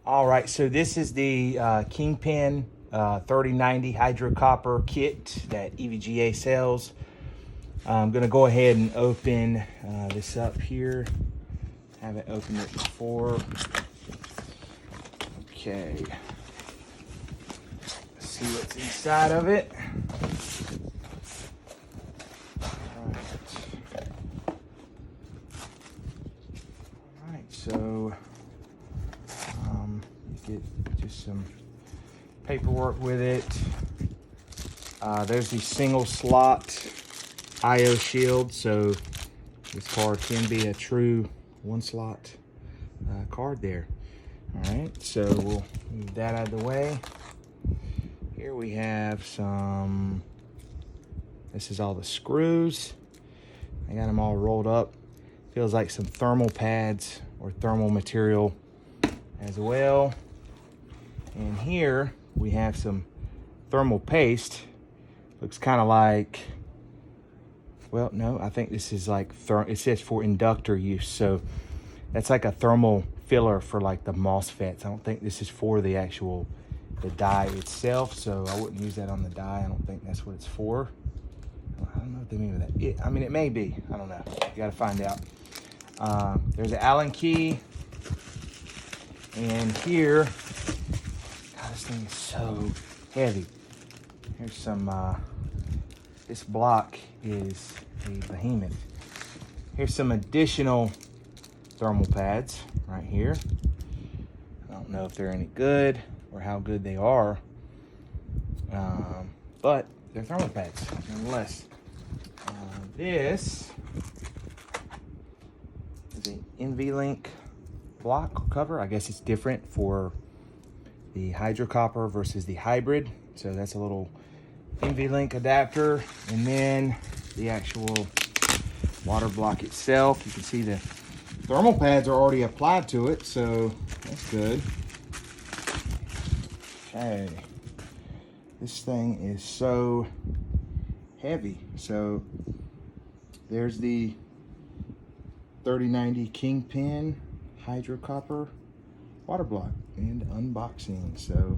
All right, so this is the Kingpin 3090 Hydro Copper kit that EVGA sells. I'm gonna go ahead and open this up here. Haven't opened it before. Okay, let's see what's inside of it. All right, so you get just some paperwork with it. There's the single slot IO shield, so this card can be a true one slot card there. All right, so we'll move that out of the way. Here we have some, this is all the screws. I got them all rolled up. Feels like some thermal pads or thermal material as well. And here we have some thermal paste. Looks kind of like, well, no, I think this is like, it says for inductor use. So that's like a thermal filler for like the MOSFETs. I don't think this is for the actual, the die itself. So I wouldn't use that on the die. I don't think that's what it's for. I don't know what they mean with that. I mean, it may be, I don't know. You gotta find out. There's an Allen key. And here, God, this thing is so heavy. Here's some, this block is a behemoth. Here's some additional thermal pads right here. I don't know if they're any good or how good they are, but they're thermal pads nonetheless. This is an NVLink block cover. I guess it's different for the Hydro Copper versus the hybrid. So that's a little NVLink adapter, and then the actual water block itself. You can see the thermal pads are already applied to it, so that's good. Okay, this thing is so heavy. So there's the 3090 Kingpin Hydro Copper water block and unboxing. So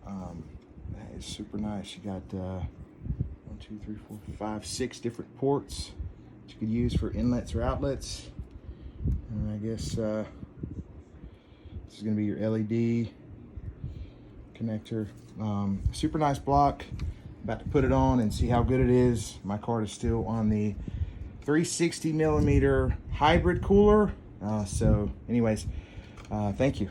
that is super nice. You got 1, 2, 3, 4, 5, 6 different ports that you could use for inlets or outlets. And I guess this is going to be your LED connector. Super nice block. About to put it on and see how good it is. My card is still on the 360 millimeter hybrid cooler. So anyways, thank you.